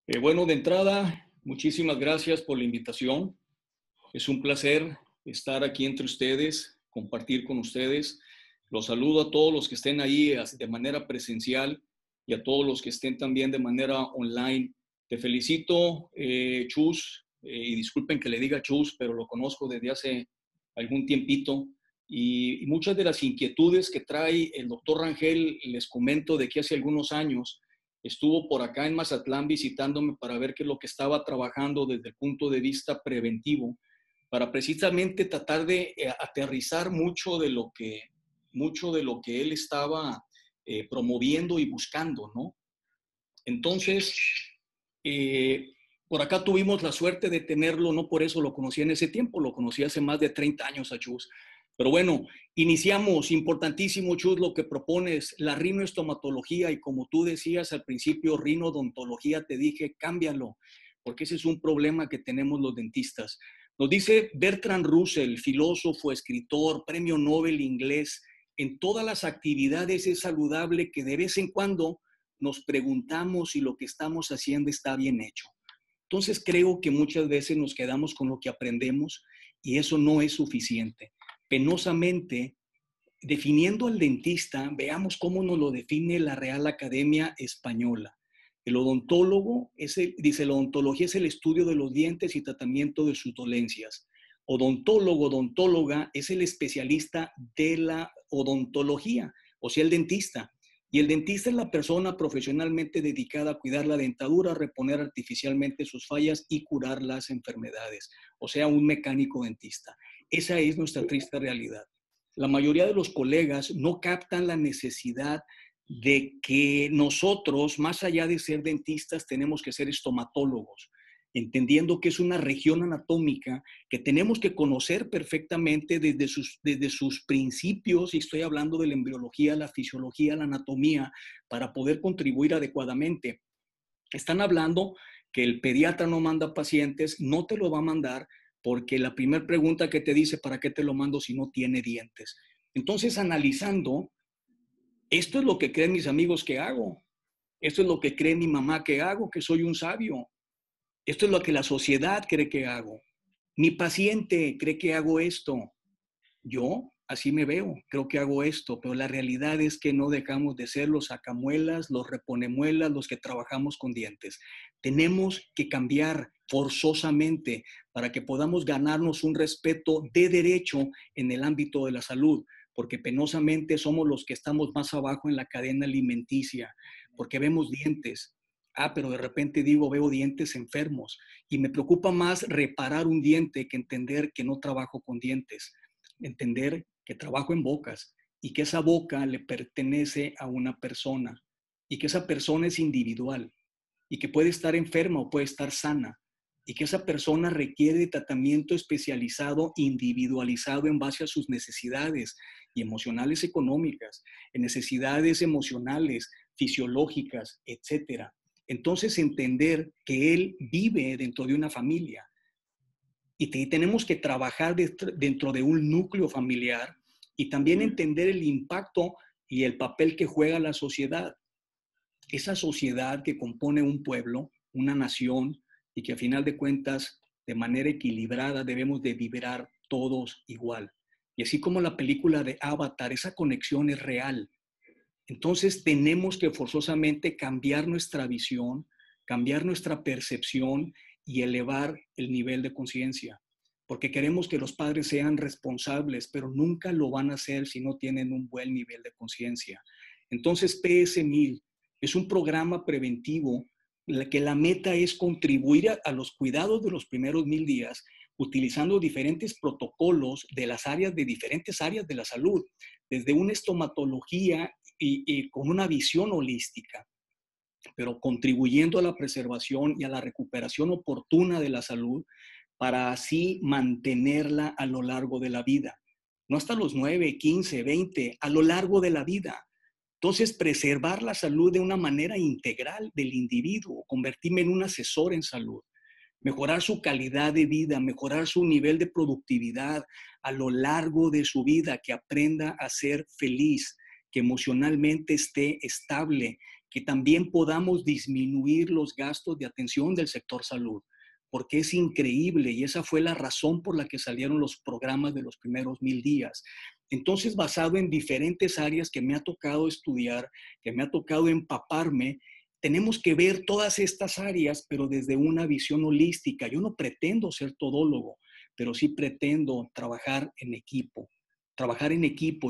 Bueno, de entrada, muchísimas gracias por la invitación. Es un placer estar aquí entre ustedes, compartir con ustedes. Los saludo a todos los que estén ahí de manera presencial y a todos los que estén también de manera online. Te felicito, Chus, y disculpen que le diga Chus, pero lo conozco desde hace algún tiempito. Y muchas de las inquietudes que trae el doctor Rangel, les comento de que hace algunos años estuvo por acá en Mazatlán visitándome para ver qué es lo que estaba trabajando desde el punto de vista preventivo, para precisamente tratar de aterrizar mucho de lo que él estaba promoviendo y buscando, ¿no? Entonces, eh, por acá tuvimos la suerte de tenerlo, no por eso lo conocí en ese tiempo, lo conocí hace más de 30 años a Chus. Pero bueno, iniciamos, importantísimo Chus, lo que propones, la rinoestomatología y como tú decías al principio, rinodontología, te dije, cámbialo, porque ese es un problema que tenemos los dentistas. Nos dice Bertrand Russell, filósofo, escritor, premio Nobel inglés, en todas las actividades es saludable que de vez en cuando nos preguntamos si lo que estamos haciendo está bien hecho. Entonces creo que muchas veces nos quedamos con lo que aprendemos y eso no es suficiente. Penosamente, definiendo al dentista, veamos cómo nos lo define la Real Academia Española. El odontólogo, dice, la odontología es el estudio de los dientes y tratamiento de sus dolencias. Odontólogo, odontóloga, es el especialista de la odontología, o sea, el dentista. Y el dentista es la persona profesionalmente dedicada a cuidar la dentadura, reponer artificialmente sus fallas y curar las enfermedades. O sea, un mecánico dentista. Esa es nuestra triste realidad. La mayoría de los colegas no captan la necesidad de que nosotros, más allá de ser dentistas, tenemos que ser estomatólogos, entendiendo que es una región anatómica que tenemos que conocer perfectamente desde sus principios, y estoy hablando de la embriología, la fisiología, la anatomía, para poder contribuir adecuadamente. Están hablando que el pediatra no manda pacientes, no te lo va a mandar porque la primera pregunta que te dice, ¿para qué te lo mando si no tiene dientes? Entonces, analizando, esto es lo que creen mis amigos que hago, esto es lo que cree mi mamá que hago, que soy un sabio, esto es lo que la sociedad cree que hago, mi paciente cree que hago esto, yo así me veo, creo que hago esto, pero la realidad es que no dejamos de ser los sacamuelas, los reponemuelas, los que trabajamos con dientes. Tenemos que cambiar forzosamente para que podamos ganarnos un respeto de derecho en el ámbito de la salud, porque penosamente somos los que estamos más abajo en la cadena alimenticia, porque vemos dientes. Ah, pero de repente digo, veo dientes enfermos y me preocupa más reparar un diente que entender que no trabajo con dientes, entender que trabajo en bocas y que esa boca le pertenece a una persona y que esa persona es individual y que puede estar enferma o puede estar sana y que esa persona requiere tratamiento especializado, individualizado en base a sus necesidades y emocionales, económicas, en necesidades emocionales, fisiológicas, etcétera. Entonces entender que él vive dentro de una familia y tenemos que trabajar dentro de un núcleo familiar y también entender el impacto y el papel que juega la sociedad. Esa sociedad que compone un pueblo, una nación, y que a final de cuentas, de manera equilibrada, debemos de vibrar todos igual. Y así como la película de Avatar, esa conexión es real. Entonces tenemos que forzosamente cambiar nuestra visión, cambiar nuestra percepción y elevar el nivel de conciencia. Porque queremos que los padres sean responsables, pero nunca lo van a hacer si no tienen un buen nivel de conciencia. Entonces, PS1000 es un programa preventivo que la meta es contribuir a los cuidados de los primeros 1000 días utilizando diferentes protocolos de las áreas, de diferentes áreas de la salud, desde una estomatología y con una visión holística, pero contribuyendo a la preservación y a la recuperación oportuna de la salud para así mantenerla a lo largo de la vida. No hasta los 9, 15, 20, a lo largo de la vida. Entonces, preservar la salud de una manera integral del individuo, convertirme en un asesor en salud, mejorar su calidad de vida, mejorar su nivel de productividad a lo largo de su vida, que aprenda a ser feliz, que emocionalmente esté estable, que también podamos disminuir los gastos de atención del sector salud, porque es increíble y esa fue la razón por la que salieron los programas de los primeros 1000 días. Entonces, basado en diferentes áreas que me ha tocado estudiar, que me ha tocado empaparme, tenemos que ver todas estas áreas, pero desde una visión holística. Yo no pretendo ser todólogo, pero sí pretendo trabajar en equipo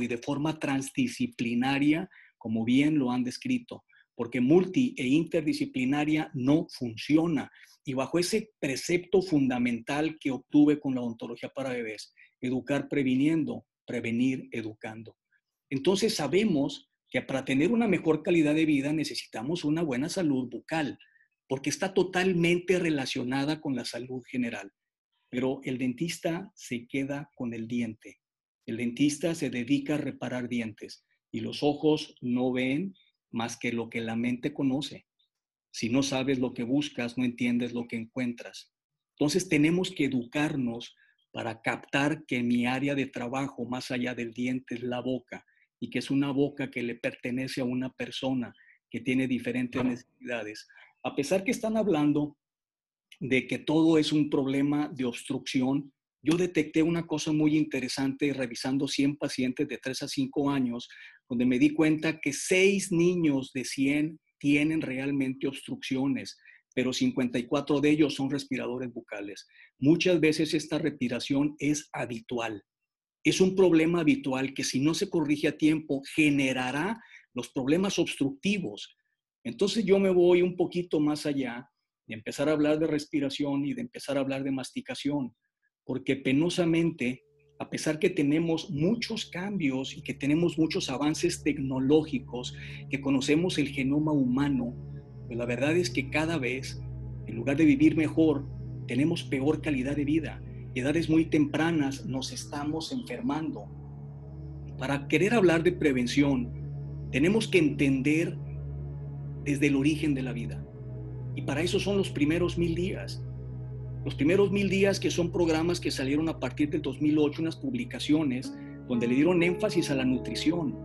y de forma transdisciplinaria, como bien lo han descrito, porque multi e interdisciplinaria no funciona. Y bajo ese precepto fundamental que obtuve con la odontología para bebés, educar previniendo, prevenir educando. Entonces sabemos que para tener una mejor calidad de vida necesitamos una buena salud bucal, porque está totalmente relacionada con la salud general. Pero el dentista se queda con el diente. El dentista se dedica a reparar dientes y los ojos no ven más que lo que la mente conoce. Si no sabes lo que buscas, no entiendes lo que encuentras. Entonces tenemos que educarnos para captar que mi área de trabajo, más allá del diente, es la boca, y que es una boca que le pertenece a una persona que tiene diferentes necesidades. A pesar que están hablando de que todo es un problema de obstrucción, yo detecté una cosa muy interesante revisando 100 pacientes de 3 a 5 años, donde me di cuenta que 6 niños de 100 tienen realmente obstrucciones, pero 54 de ellos son respiradores bucales. Muchas veces esta respiración es habitual. Es un problema habitual que si no se corrige a tiempo generará los problemas obstructivos. Entonces yo me voy un poquito más allá de empezar a hablar de respiración y de empezar a hablar de masticación, porque penosamente, a pesar que tenemos muchos cambios y que tenemos muchos avances tecnológicos, que conocemos el genoma humano, pues la verdad es que cada vez, en lugar de vivir mejor, tenemos peor calidad de vida. Edades muy tempranas nos estamos enfermando. Para querer hablar de prevención, tenemos que entender desde el origen de la vida. Y para eso son los primeros 1000 días. Los primeros 1000 días, que son programas que salieron a partir del 2008, unas publicaciones donde le dieron énfasis a la nutrición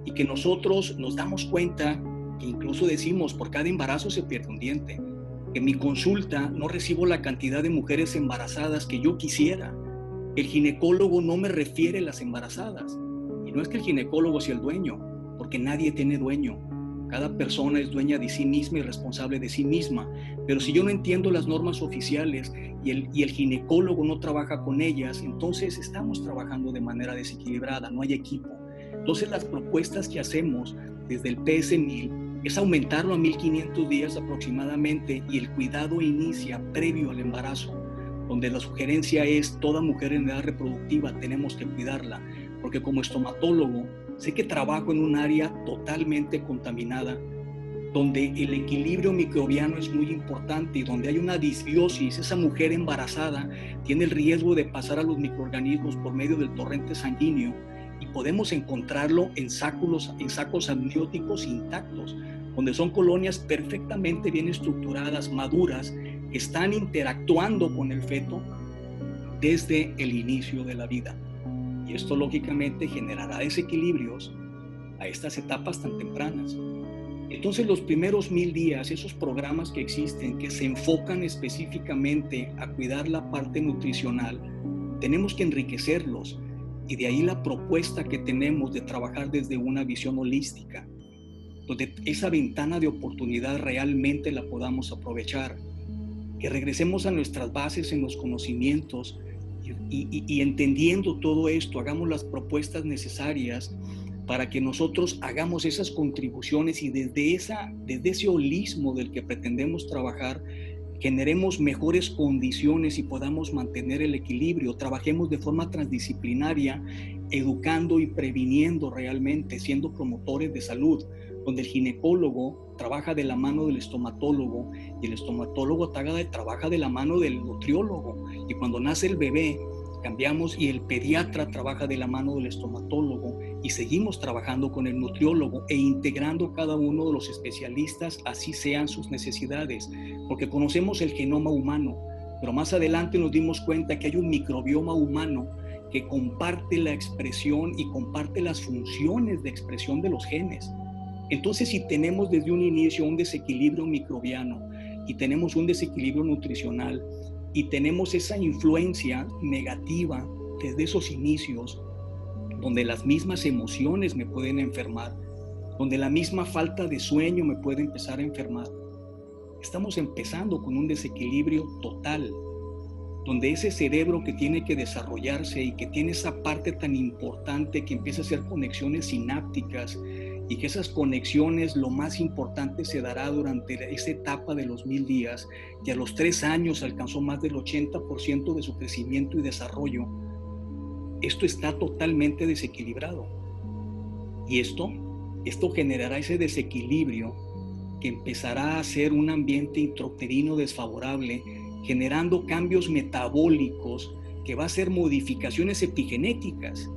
y que nosotros nos damos cuenta que incluso decimos, por cada embarazo se pierde un diente. En mi consulta no recibo la cantidad de mujeres embarazadas que yo quisiera. El ginecólogo no me refiere a las embarazadas. Y no es que el ginecólogo sea el dueño, porque nadie tiene dueño. Cada persona es dueña de sí misma y responsable de sí misma. Pero si yo no entiendo las normas oficiales y el ginecólogo no trabaja con ellas, entonces estamos trabajando de manera desequilibrada, no hay equipo. Entonces las propuestas que hacemos desde el PS1000 es aumentarlo a 1500 días aproximadamente, y el cuidado inicia previo al embarazo, donde la sugerencia es toda mujer en edad reproductiva tenemos que cuidarla, porque como estomatólogo sé que trabajo en un área totalmente contaminada, donde el equilibrio microbiano es muy importante y donde hay una disbiosis. Esa mujer embarazada tiene el riesgo de pasar a los microorganismos por medio del torrente sanguíneo, y podemos encontrarlo en sacos amnióticos intactos, donde son colonias perfectamente bien estructuradas, maduras, que están interactuando con el feto desde el inicio de la vida. Y esto lógicamente generará desequilibrios a estas etapas tan tempranas. Entonces los primeros 1000 días, esos programas que existen, que se enfocan específicamente a cuidar la parte nutricional, tenemos que enriquecerlos. Y de ahí la propuesta que tenemos de trabajar desde una visión holística, donde esa ventana de oportunidad realmente la podamos aprovechar, que regresemos a nuestras bases en los conocimientos y entendiendo todo esto, hagamos las propuestas necesarias para que nosotros hagamos esas contribuciones y desde ese holismo del que pretendemos trabajar, generemos mejores condiciones y podamos mantener el equilibrio, trabajemos de forma transdisciplinaria, educando y previniendo realmente, siendo promotores de salud, donde el ginecólogo trabaja de la mano del estomatólogo y el estomatólogo trabaja de la mano del nutriólogo, y cuando nace el bebé cambiamos y el pediatra trabaja de la mano del estomatólogo y seguimos trabajando con el nutriólogo e integrando cada uno de los especialistas, así sean sus necesidades, porque conocemos el genoma humano, pero más adelante nos dimos cuenta que hay un microbioma humano que comparte la expresión y comparte las funciones de expresión de los genes. Entonces, si tenemos desde un inicio un desequilibrio microbiano y tenemos un desequilibrio nutricional y tenemos esa influencia negativa desde esos inicios, donde las mismas emociones me pueden enfermar, donde la misma falta de sueño me puede empezar a enfermar, estamos empezando con un desequilibrio total, donde ese cerebro que tiene que desarrollarse y que tiene esa parte tan importante que empieza a hacer conexiones sinápticas y que esas conexiones, lo más importante, se dará durante esa etapa de los 1000 días, y a los 3 años alcanzó más del 80% de su crecimiento y desarrollo. Esto está totalmente desequilibrado. Y esto generará ese desequilibrio que empezará a ser un ambiente intrauterino desfavorable, generando cambios metabólicos, que va a ser modificaciones epigenéticas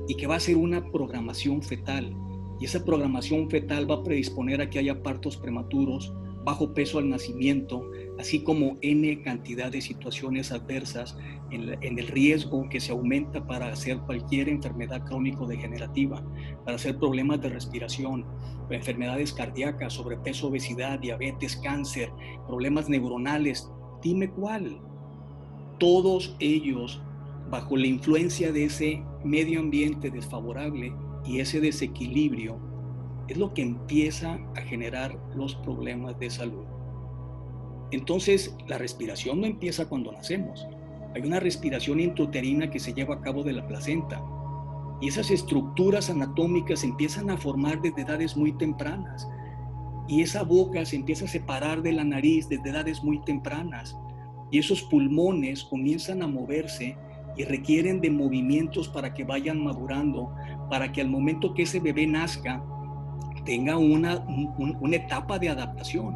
y que va a ser una programación fetal. Y esa programación fetal va a predisponer a que haya partos prematuros, bajo peso al nacimiento, así como N cantidad de situaciones adversas en el riesgo que se aumenta para hacer cualquier enfermedad crónico-degenerativa, para hacer problemas de respiración, enfermedades cardíacas, sobrepeso, obesidad, diabetes, cáncer, problemas neuronales. Dime cuál. Todos ellos bajo la influencia de ese medio ambiente desfavorable y ese desequilibrio es lo que empieza a generar los problemas de salud. Entonces, la respiración no empieza cuando nacemos. Hay una respiración intrauterina que se lleva a cabo de la placenta. Y esas estructuras anatómicas se empiezan a formar desde edades muy tempranas. Y esa boca se empieza a separar de la nariz desde edades muy tempranas. Y esos pulmones comienzan a moverse y requieren de movimientos para que vayan madurando, para que al momento que ese bebé nazca tenga una etapa de adaptación.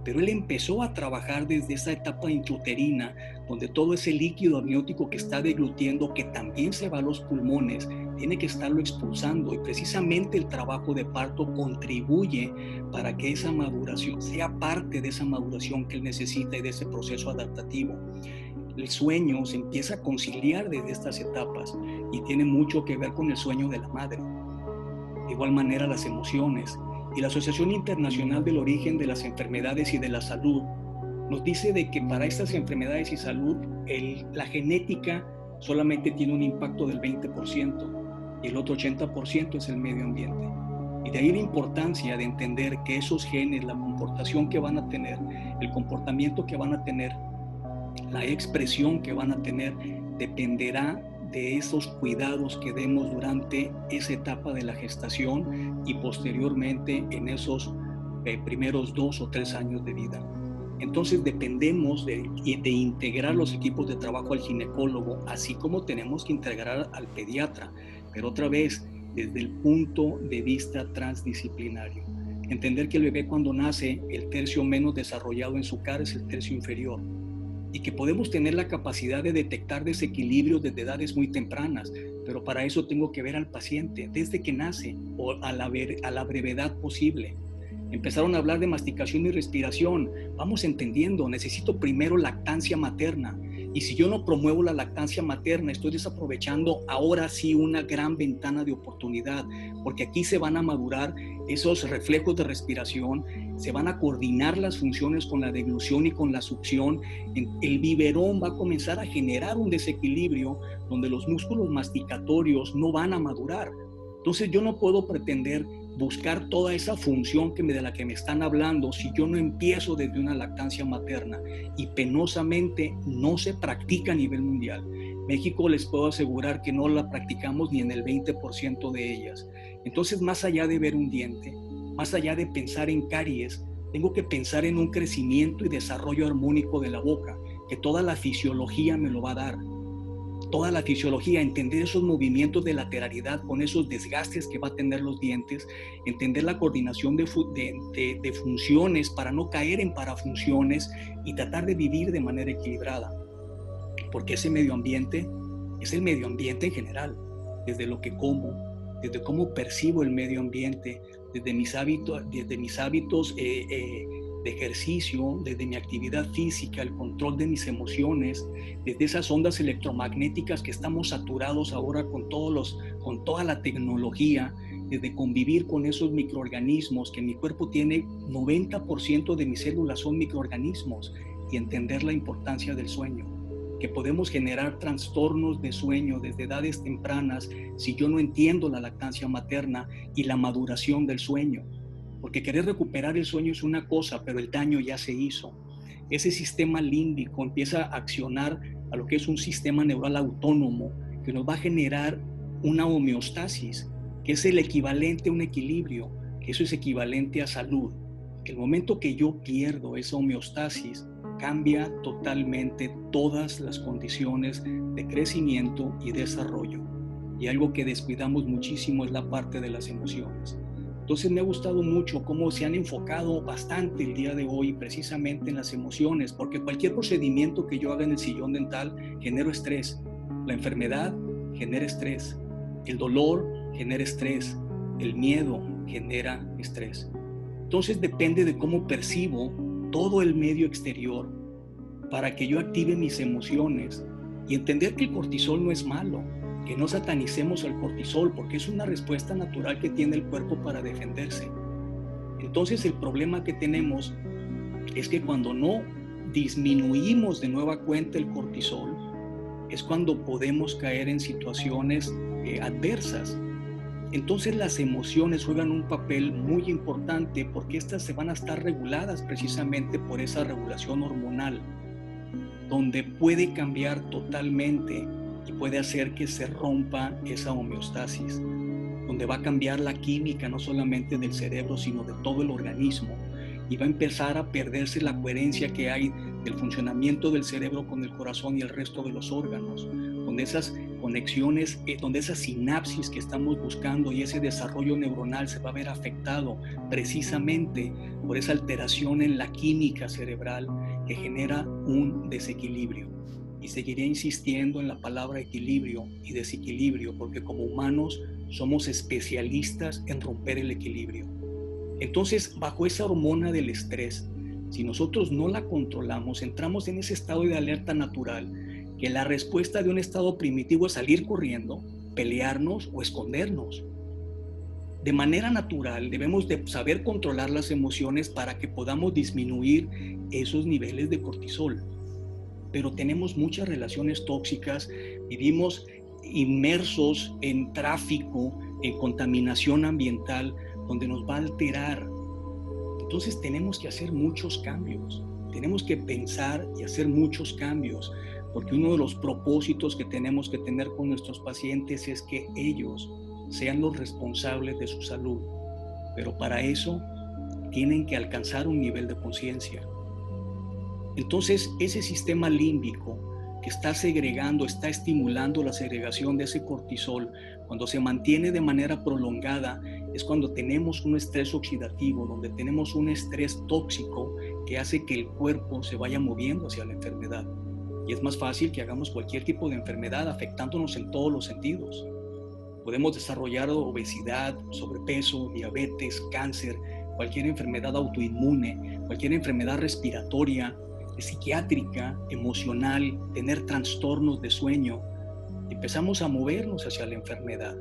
Pero él empezó a trabajar desde esa etapa intrauterina, donde todo ese líquido amniótico que está deglutiendo, que también se va a los pulmones, tiene que estarlo expulsando. Y precisamente el trabajo de parto contribuye para que esa maduración sea parte de esa maduración que él necesita y de ese proceso adaptativo. El sueño se empieza a conciliar desde estas etapas y tiene mucho que ver con el sueño de la madre. De igual manera, las emociones. Y la Asociación Internacional del Origen de las Enfermedades y de la Salud nos dice de que para estas enfermedades y salud, la genética solamente tiene un impacto del 20% y el otro 80% es el medio ambiente. Y de ahí la importancia de entender que esos genes, la comportación que van a tener, el comportamiento que van a tener, la expresión que van a tener, dependerá de esos cuidados que demos durante esa etapa de la gestación y posteriormente en esos primeros 2 o 3 años de vida. Entonces dependemos de integrar los equipos de trabajo al ginecólogo, así como tenemos que integrar al pediatra, pero otra vez desde el punto de vista transdisciplinario. Entender que el bebé cuando nace, el tercio menos desarrollado en su cara es el tercio inferior, y que podemos tener la capacidad de detectar desequilibrios desde edades muy tempranas, pero para eso tengo que ver al paciente desde que nace o a la brevedad posible. Empezaron a hablar de masticación y respiración. Vamos entendiendo, necesito primero lactancia materna. Y si yo no promuevo la lactancia materna, estoy desaprovechando ahora sí una gran ventana de oportunidad, porque aquí se van a madurar esos reflejos de respiración, se van a coordinar las funciones con la deglución y con la succión. El biberón va a comenzar a generar un desequilibrio donde los músculos masticatorios no van a madurar. Entonces yo no puedo pretender buscar toda esa función de la que me están hablando si yo no empiezo desde una lactancia materna, y penosamente no se practica a nivel mundial. México, les puedo asegurar que no la practicamos ni en el 20% de ellas. Entonces, más allá de ver un diente, más allá de pensar en caries, tengo que pensar en un crecimiento y desarrollo armónico de la boca, que toda la fisiología me lo va a dar. Toda la fisiología, entender esos movimientos de lateralidad con esos desgastes que va a tener los dientes, entender la coordinación de funciones para no caer en parafunciones y tratar de vivir de manera equilibrada. Porque ese medio ambiente es el medio ambiente en general, desde lo que como, desde cómo percibo el medio ambiente, desde mis hábitos de ejercicio, desde mi actividad física, el control de mis emociones, desde esas ondas electromagnéticas que estamos saturados ahora con toda la tecnología, desde convivir con esos microorganismos, que mi cuerpo tiene 90% de mis células son microorganismos, y entender la importancia del sueño, que podemos generar trastornos de sueño desde edades tempranas si yo no entiendo la lactancia materna y la maduración del sueño. Porque querer recuperar el sueño es una cosa, pero el daño ya se hizo. Ese sistema límbico empieza a accionar a lo que es un sistema neural autónomo que nos va a generar una homeostasis, que es el equivalente a un equilibrio, que eso es equivalente a salud. El momento que yo pierdo esa homeostasis, cambia totalmente todas las condiciones de crecimiento y desarrollo. Y algo que descuidamos muchísimo es la parte de las emociones. Entonces me ha gustado mucho cómo se han enfocado bastante el día de hoy precisamente en las emociones, porque cualquier procedimiento que yo haga en el sillón dental genera estrés. La enfermedad genera estrés. El dolor genera estrés. El miedo genera estrés. Entonces depende de cómo percibo todo el medio exterior para que yo active mis emociones y entender que el cortisol no es malo, que no satanicemos al cortisol porque es una respuesta natural que tiene el cuerpo para defenderse. Entonces el problema que tenemos es que cuando no disminuimos de nueva cuenta el cortisol, es cuando podemos caer en situaciones adversas. Entonces las emociones juegan un papel muy importante porque estas se van a estar reguladas precisamente por esa regulación hormonal, donde puede cambiar totalmente y puede hacer que se rompa esa homeostasis, donde va a cambiar la química no solamente del cerebro, sino de todo el organismo, y va a empezar a perderse la coherencia que hay del funcionamiento del cerebro con el corazón y el resto de los órganos, donde esas conexiones, donde esas sinapsis que estamos buscando y ese desarrollo neuronal se va a ver afectado precisamente por esa alteración en la química cerebral que genera un desequilibrio. Y seguiré insistiendo en la palabra equilibrio y desequilibrio, porque como humanos somos especialistas en romper el equilibrio. Entonces, bajo esa hormona del estrés, si nosotros no la controlamos, entramos en ese estado de alerta natural, que la respuesta de un estado primitivo es salir corriendo, pelearnos o escondernos. De manera natural, debemos de saber controlar las emociones para que podamos disminuir esos niveles de cortisol. Pero tenemos muchas relaciones tóxicas, vivimos inmersos en tráfico, en contaminación ambiental, donde nos va a alterar. Entonces tenemos que hacer muchos cambios, tenemos que pensar y hacer muchos cambios, porque uno de los propósitos que tenemos que tener con nuestros pacientes es que ellos sean los responsables de su salud. Pero para eso tienen que alcanzar un nivel de conciencia. Entonces, ese sistema límbico que está segregando, está estimulando la segregación de ese cortisol, cuando se mantiene de manera prolongada, es cuando tenemos un estrés oxidativo, donde tenemos un estrés tóxico que hace que el cuerpo se vaya moviendo hacia la enfermedad. Y es más fácil que hagamos cualquier tipo de enfermedad afectándonos en todos los sentidos. Podemos desarrollar obesidad, sobrepeso, diabetes, cáncer, cualquier enfermedad autoinmune, cualquier enfermedad respiratoria, psiquiátrica, emocional, tener trastornos de sueño. Empezamos a movernos hacia la enfermedad.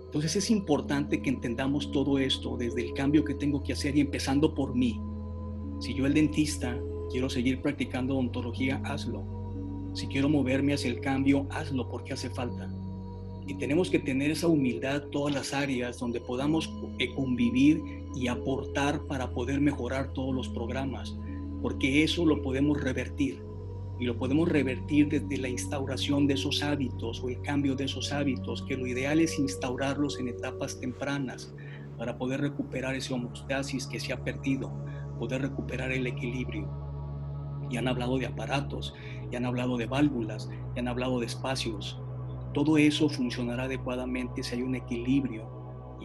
Entonces es importante que entendamos todo esto desde el cambio que tengo que hacer y empezando por mí. Si yo, el dentista, quiero seguir practicando odontología, hazlo. Si quiero moverme hacia el cambio, hazlo porque hace falta. Y tenemos que tener esa humildad en todas las áreas donde podamos convivir y aportar para poder mejorar todos los programas, porque eso lo podemos revertir. Y lo podemos revertir desde la instauración de esos hábitos o el cambio de esos hábitos, que lo ideal es instaurarlos en etapas tempranas para poder recuperar esa homeostasis que se ha perdido, poder recuperar el equilibrio. Ya han hablado de aparatos, ya han hablado de válvulas, ya han hablado de espacios. Todo eso funcionará adecuadamente si hay un equilibrio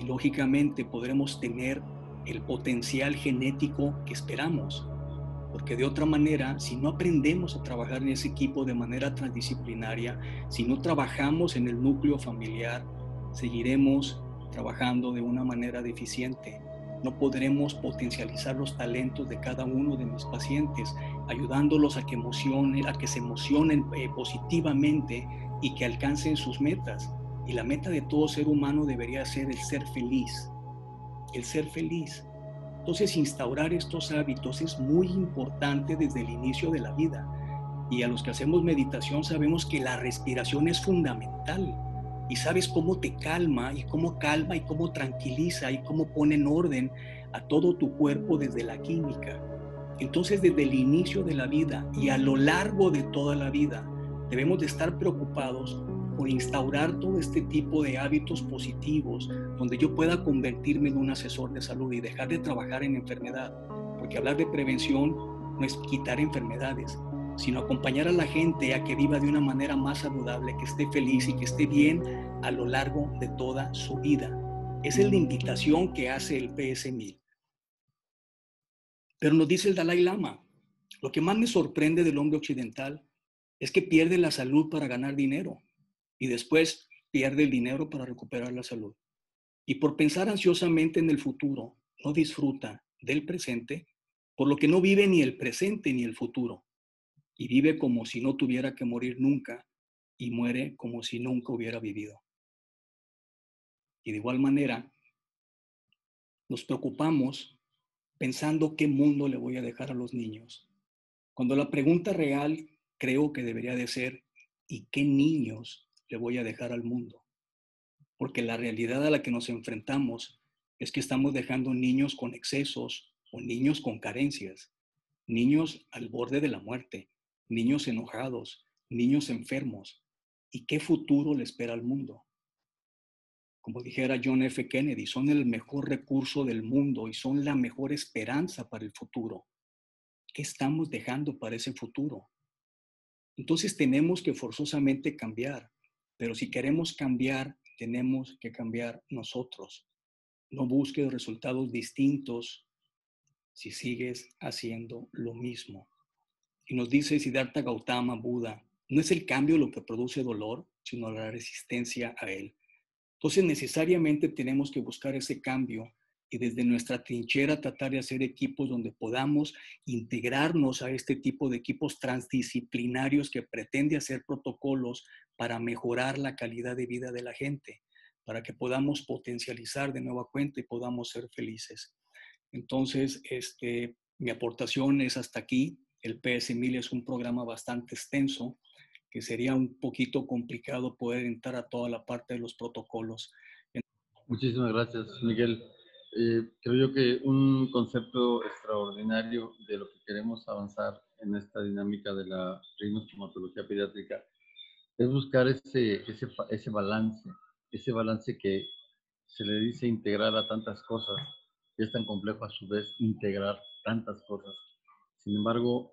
y lógicamente podremos tener el potencial genético que esperamos. Porque de otra manera, si no aprendemos a trabajar en ese equipo de manera transdisciplinaria, si no trabajamos en el núcleo familiar, seguiremos trabajando de una manera deficiente. No podremos potencializar los talentos de cada uno de mis pacientes, ayudándolos a que se emocionen positivamente y que alcancen sus metas. Y la meta de todo ser humano debería ser el ser feliz. El ser feliz. Entonces, instaurar estos hábitos es muy importante desde el inicio de la vida. Y a los que hacemos meditación sabemos que la respiración es fundamental. Y sabes cómo te calma y cómo tranquiliza y cómo pone en orden a todo tu cuerpo desde la química. Entonces, desde el inicio de la vida y a lo largo de toda la vida, debemos de estar preocupados por instaurar todo este tipo de hábitos positivos donde yo pueda convertirme en un asesor de salud y dejar de trabajar en enfermedad. Porque hablar de prevención no es quitar enfermedades, sino acompañar a la gente a que viva de una manera más saludable, que esté feliz y que esté bien a lo largo de toda su vida. Esa es la invitación que hace el PS1000. Pero nos dice el Dalai Lama, lo que más me sorprende del hombre occidental es que pierde la salud para ganar dinero y después pierde el dinero para recuperar la salud. Y por pensar ansiosamente en el futuro, no disfruta del presente, por lo que no vive ni el presente ni el futuro. Y vive como si no tuviera que morir nunca y muere como si nunca hubiera vivido. Y de igual manera, nos preocupamos pensando qué mundo le voy a dejar a los niños, cuando la pregunta real creo que debería de ser, ¿y qué niños le voy a dejar al mundo? Porque la realidad a la que nos enfrentamos es que estamos dejando niños con excesos o niños con carencias, niños al borde de la muerte, niños enojados, niños enfermos. ¿Y qué futuro le espera al mundo? Como dijera John F. Kennedy, son el mejor recurso del mundo y son la mejor esperanza para el futuro. ¿Qué estamos dejando para ese futuro? Entonces tenemos que forzosamente cambiar, pero si queremos cambiar, tenemos que cambiar nosotros. No busques resultados distintos si sigues haciendo lo mismo. Y nos dice Siddhartha Gautama, Buda, no es el cambio lo que produce dolor, sino la resistencia a él. Entonces necesariamente tenemos que buscar ese cambio y desde nuestra trinchera tratar de hacer equipos donde podamos integrarnos a este tipo de equipos transdisciplinarios que pretende hacer protocolos para mejorar la calidad de vida de la gente, para que podamos potencializar de nueva cuenta y podamos ser felices. Entonces, mi aportación es hasta aquí. El PS1000 es un programa bastante extenso que sería un poquito complicado poder entrar a toda la parte de los protocolos. Muchísimas gracias, Miguel. Creo yo que un concepto extraordinario de lo que queremos avanzar en esta dinámica de la rincomatología pediátrica es buscar ese balance que se le dice integrar a tantas cosas, y es tan complejo a su vez integrar tantas cosas. Sin embargo,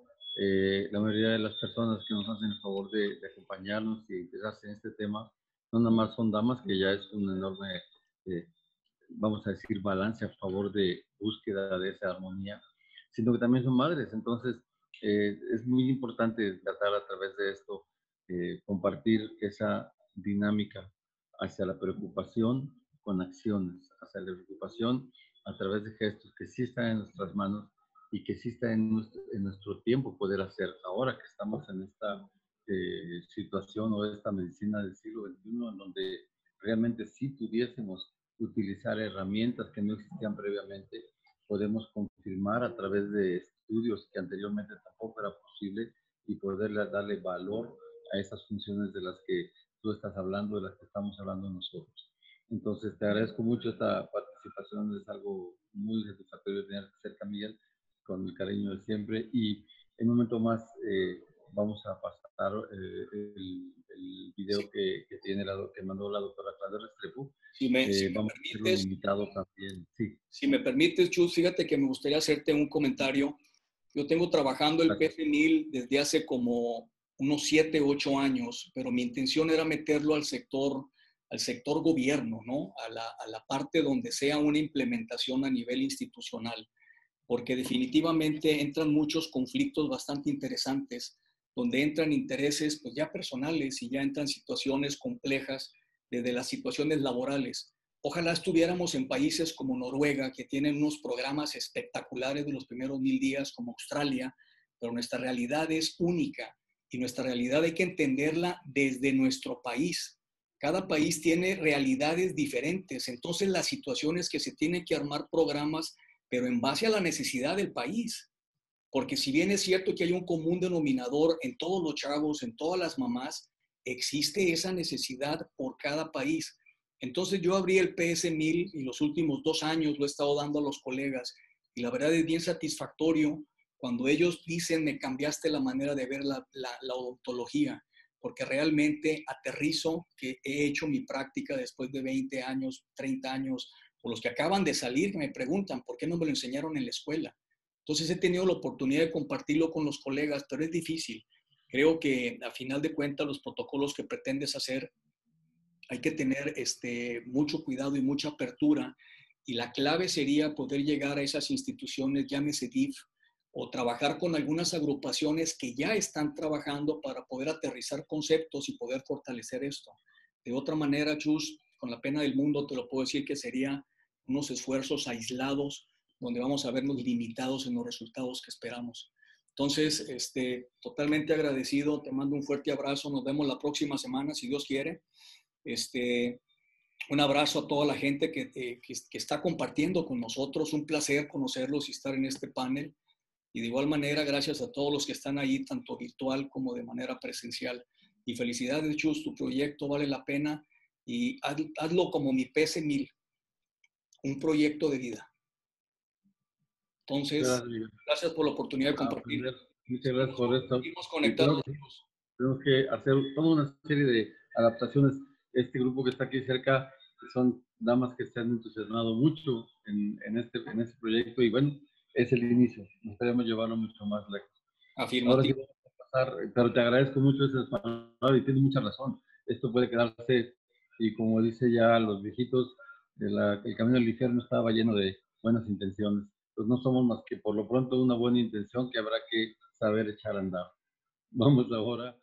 la mayoría de las personas que nos hacen el favor de acompañarnos y integrarse en este tema, no nada más son damas, que ya es un enorme, eh, vamos a decir, balance a favor de búsqueda de esa armonía, sino que también son madres. Entonces, es muy importante tratar a través de esto, compartir esa dinámica hacia la preocupación con acciones, hacia la preocupación a través de gestos que sí están en nuestras manos y que sí está en nuestro tiempo poder hacer. Ahora que estamos en esta situación o esta medicina del siglo XXI, en donde realmente sí pudiésemos utilizar herramientas que no existían previamente, podemos confirmar a través de estudios que anteriormente tampoco era posible y poderle darle valor a esas funciones de las que tú estás hablando, de las que estamos hablando nosotros. Entonces, te agradezco mucho esta participación, es algo muy satisfactorio tener cerca, Miguel, con el cariño de siempre. Y en un momento más vamos a pasar el video Sí, que mandó la doctora Clara Restrepo. si me Vamos a hacerlo permites, limitado también. Sí, si me permites, Chus, fíjate que me gustaría hacerte un comentario. Yo tengo trabajando el gracias. PS1000 desde hace como unos 7, 8 años, pero mi intención era meterlo al sector gobierno, ¿no? A la parte donde sea una implementación a nivel institucional, porque definitivamente entran muchos conflictos bastante interesantes, donde entran intereses pues ya personales y ya entran situaciones complejas desde las situaciones laborales. Ojalá estuviéramos en países como Noruega, que tienen unos programas espectaculares de los primeros 1000 días, como Australia, pero nuestra realidad es única y nuestra realidad hay que entenderla desde nuestro país. Cada país tiene realidades diferentes, entonces las situaciones que se tienen que armar programas, pero en base a la necesidad del país. Porque si bien es cierto que hay un común denominador en todos los chavos, en todas las mamás, existe esa necesidad por cada país. Entonces yo abrí el PS1000 y los últimos 2 años lo he estado dando a los colegas y la verdad es bien satisfactorio cuando ellos dicen me cambiaste la manera de ver la odontología, porque realmente aterrizo que he hecho mi práctica después de 20 años, 30 años, o los que acaban de salir me preguntan, ¿por qué no me lo enseñaron en la escuela? Entonces he tenido la oportunidad de compartirlo con los colegas, pero es difícil. Creo que a final de cuentas los protocolos que pretendes hacer hay que tener mucho cuidado y mucha apertura y la clave sería poder llegar a esas instituciones, llámese DIF, o trabajar con algunas agrupaciones que ya están trabajando para poder aterrizar conceptos y poder fortalecer esto. De otra manera, Chus, con la pena del mundo te lo puedo decir que sería unos esfuerzos aislados donde vamos a vernos limitados en los resultados que esperamos. Entonces, totalmente agradecido, te mando un fuerte abrazo, nos vemos la próxima semana, si Dios quiere. Un abrazo a toda la gente que está compartiendo con nosotros, un placer conocerlos y estar en este panel. Y de igual manera, gracias a todos los que están ahí, tanto virtual como de manera presencial. Y felicidades, Chus, tu proyecto vale la pena y hazlo como mi PS1000, un proyecto de vida. Entonces, gracias por la oportunidad de compartir. Muchas gracias por esto. Seguimos conectados. Tenemos que hacer toda una serie de adaptaciones. Este grupo que está aquí cerca son damas que se han entusiasmado mucho en este proyecto y bueno, es el inicio. Nos podemos llevarlo mucho más lejos. Ahora sí vamos a pasar, pero te agradezco mucho esas palabras y tienes mucha razón. Esto puede quedarse, y como dice ya los viejitos, el camino del infierno estaba lleno de buenas intenciones. Pues no somos más que por lo pronto una buena intención que habrá que saber echar a andar. Vamos ahora